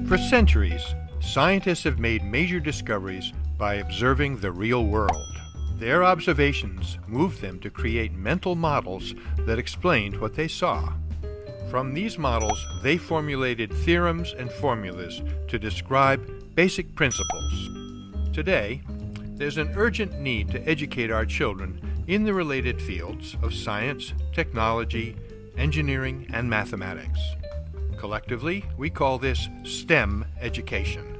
For centuries, scientists have made major discoveries by observing the real world. Their observations moved them to create mental models that explained what they saw. From these models, they formulated theorems and formulas to describe basic principles. Today, there's an urgent need to educate our children in the related fields of science, technology, engineering, and mathematics. Collectively, we call this STEM education.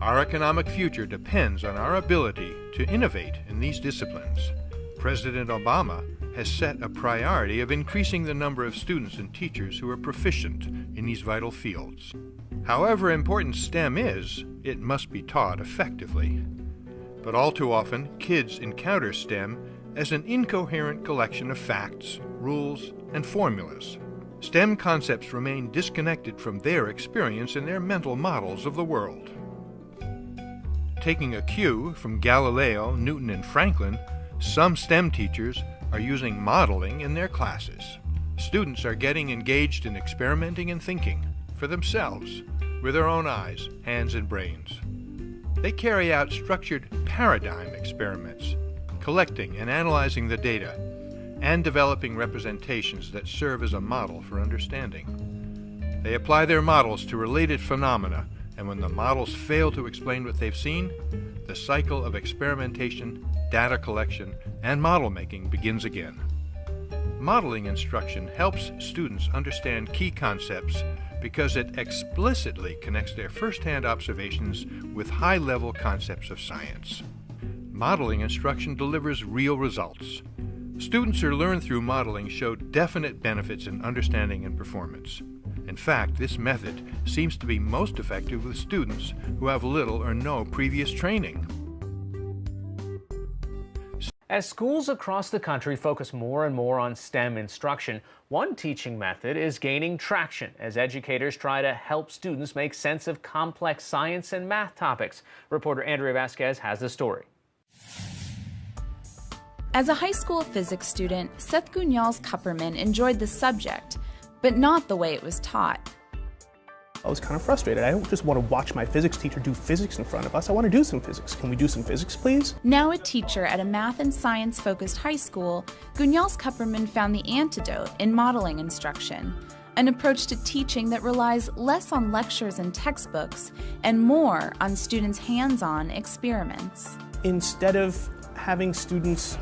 Our economic future depends on our ability to innovate in these disciplines. President Obama has set a priority of increasing the number of students and teachers who are proficient in these vital fields. However important STEM is, it must be taught effectively. But all too often, kids encounter STEM as an incoherent collection of facts, rules, and formulas. STEM concepts remain disconnected from their experience and their mental models of the world. Taking a cue from Galileo, Newton, and Franklin, some STEM teachers are using modeling in their classes. Students are getting engaged in experimenting and thinking for themselves with their own eyes, hands, and brains. They carry out structured paradigm experiments, collecting and analyzing the data, and developing representations that serve as a model for understanding. They apply their models to related phenomena, and when the models fail to explain what they've seen, the cycle of experimentation, data collection, and model making begins again. Modeling instruction helps students understand key concepts because it explicitly connects their first-hand observations with high-level concepts of science. Modeling instruction delivers real results. Students who learn through modeling show definite benefits in understanding and performance. In fact, this method seems to be most effective with students who have little or no previous training. As schools across the country focus more and more on STEM instruction, one teaching method is gaining traction as educators try to help students make sense of complex science and math topics. Reporter Andrea Vasquez has the story. As a high school physics student, Seth Gunyals-Kupperman enjoyed the subject, but not the way it was taught. I was kind of frustrated. I don't just want to watch my physics teacher do physics in front of us. I want to do some physics. Can we do some physics, please? Now a teacher at a math and science-focused high school, Gunyals-Kupperman found the antidote in modeling instruction, an approach to teaching that relies less on lectures and textbooks and more on students' hands-on experiments. Instead of having students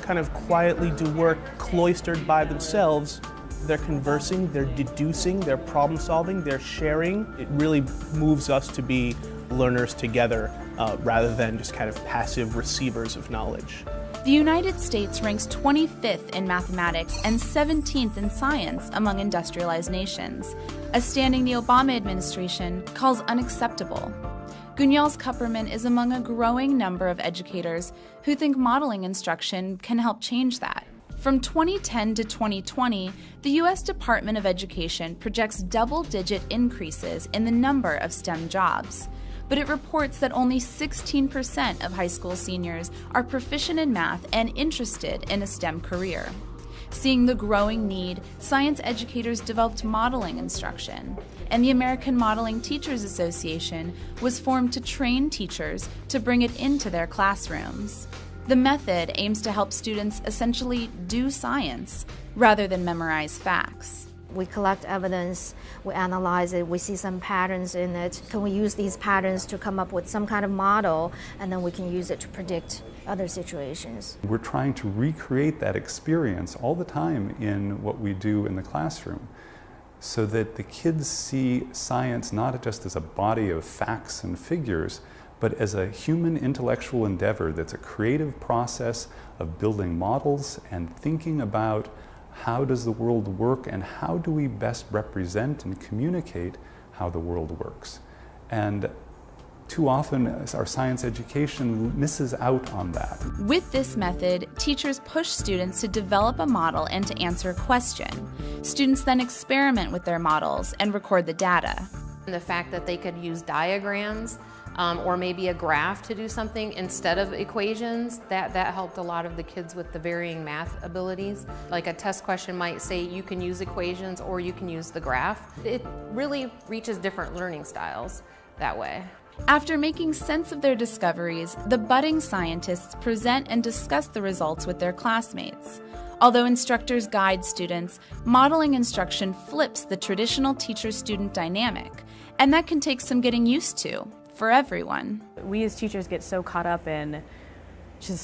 kind of quietly do work cloistered by themselves, they're conversing, they're deducing, they're problem solving, they're sharing. It really moves us to be learners together rather than just kind of passive receivers of knowledge. The United States ranks 25th in mathematics and 17th in science among industrialized nations, a standing the Obama administration calls unacceptable. Gunyals-Kupperman is among a growing number of educators who think modeling instruction can help change that. From 2010 to 2020, the U.S. Department of Education projects double-digit increases in the number of STEM jobs, but it reports that only 16% of high school seniors are proficient in math and interested in a STEM career. Seeing the growing need, science educators developed modeling instruction, and the American Modeling Teachers Association was formed to train teachers to bring it into their classrooms. The method aims to help students essentially do science rather than memorize facts. We collect evidence, we analyze it, we see some patterns in it. Can we use these patterns to come up with some kind of model, and then we can use it to predict other situations? We're trying to recreate that experience all the time in what we do in the classroom, so that the kids see science not just as a body of facts and figures, but as a human intellectual endeavor that's a creative process of building models and thinking about how does the world work and how do we best represent and communicate how the world works. And too often our science education misses out on that. With this method, teachers push students to develop a model and to answer a question. Students then experiment with their models and record the data. The fact that they could use diagrams or maybe a graph to do something instead of equations, that helped a lot of the kids with the varying math abilities. Like a test question might say you can use equations or you can use the graph. It really reaches different learning styles. that way. After making sense of their discoveries, the budding scientists present and discuss the results with their classmates. Although instructors guide students, modeling instruction flips the traditional teacher-student dynamic, and that can take some getting used to for everyone. We as teachers get so caught up in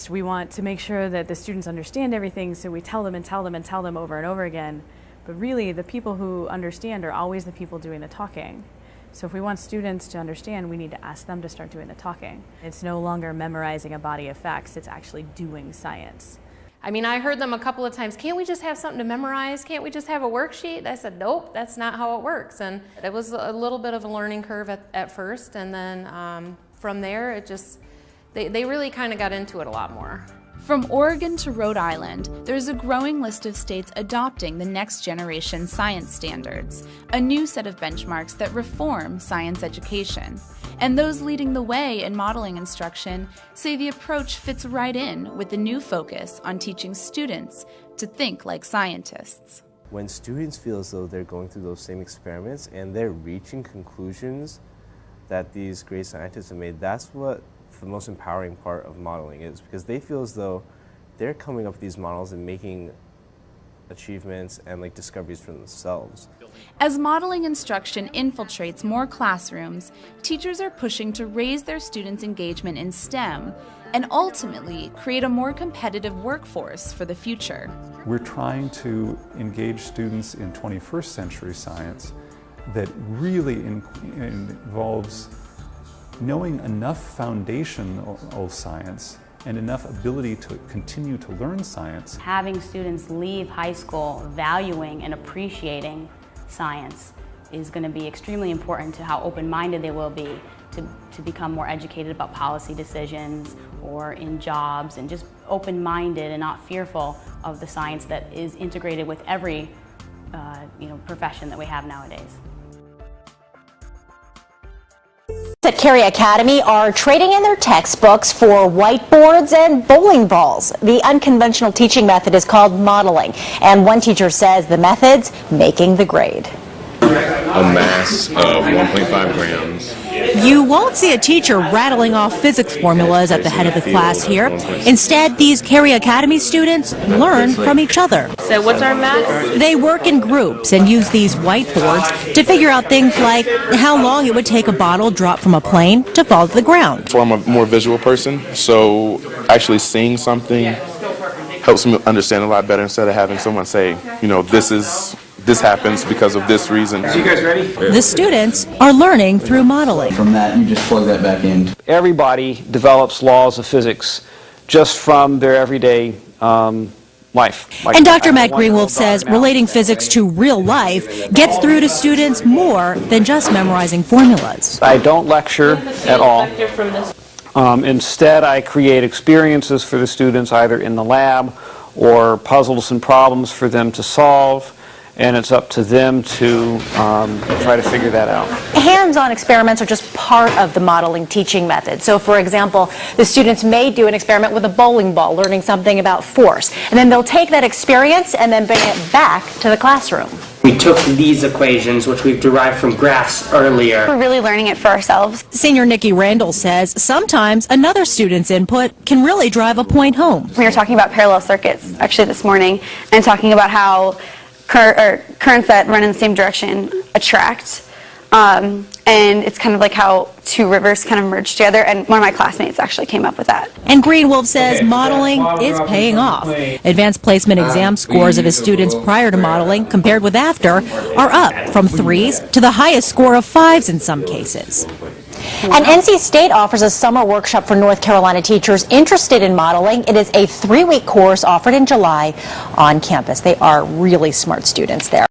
we want to make sure that the students understand everything, so we tell them and tell them and tell them over and over again. But really, the people who understand are always the people doing the talking. So if we want students to understand, we need to ask them to start doing the talking. It's no longer memorizing a body of facts, it's actually doing science. I mean, I heard them a couple of times, can't we just have something to memorize? Can't we just have a worksheet? I said, nope, that's not how it works. And it was a little bit of a learning curve at first, and then from there, it just, they really kind of got into it a lot more. From Oregon to Rhode Island, there's a growing list of states adopting the next generation science standards, a new set of benchmarks that reform science education. And those leading the way in modeling instruction say the approach fits right in with the new focus on teaching students to think like scientists. When students feel as though they're going through those same experiments and they're reaching conclusions that these great scientists have made, that's what the most empowering part of modeling is, because they feel as though they're coming up with these models and making achievements and discoveries for themselves. As modeling instruction infiltrates more classrooms, teachers are pushing to raise their students' engagement in STEM and ultimately create a more competitive workforce for the future. We're trying to engage students in 21st century science that really involves knowing enough foundational science and enough ability to continue to learn science. Having students leave high school valuing and appreciating science is going to be extremely important to how open-minded they will be to become more educated about policy decisions or in jobs, and just open-minded and not fearful of the science that is integrated with every profession that we have nowadays. At Carey Academy are trading in their textbooks for whiteboards and bowling balls. The unconventional teaching method is called modeling, and one teacher says the method's making the grade. A mass of 1.5 grams. You won't see a teacher rattling off physics formulas at the head of the class here. Instead, these Carey Academy students learn from each other. So what's our math? They work in groups and use these whiteboards to figure out things like how long it would take a bottle dropped from a plane to fall to the ground. So I'm a more visual person, so actually seeing something helps me understand a lot better instead of having someone say, this happens because of this reason. So you guys ready? The students are learning through modeling. From that, you just plug that back in. Everybody develops laws of physics just from their everyday life. And Dr. Matt Greenwolf says relating physics to real life gets through to students more than just memorizing formulas. I don't lecture at all. Instead, I create experiences for the students either in the lab or puzzles and problems for them to solve. And it's up to them to try to figure that out. Hands-on experiments are just part of the modeling teaching method. So for example, the students may do an experiment with a bowling ball, learning something about force. And then they'll take that experience and then bring it back to the classroom. We took these equations, which we've derived from graphs earlier. We're really learning it for ourselves. Senior Nikki Randall says sometimes another student's input can really drive a point home. We were talking about parallel circuits actually this morning, and talking about how currents that run in the same direction attract, and it's kind of like how two rivers kind of merge together, and one of my classmates actually came up with that. And Greenwolf says modeling is paying off. Advanced placement exam scores of his students prior to modeling compared with after are up from 3s to the highest score of 5s in some cases. And NC State offers a summer workshop for North Carolina teachers interested in modeling. It is a 3-week course offered in July on campus. They are really smart students there.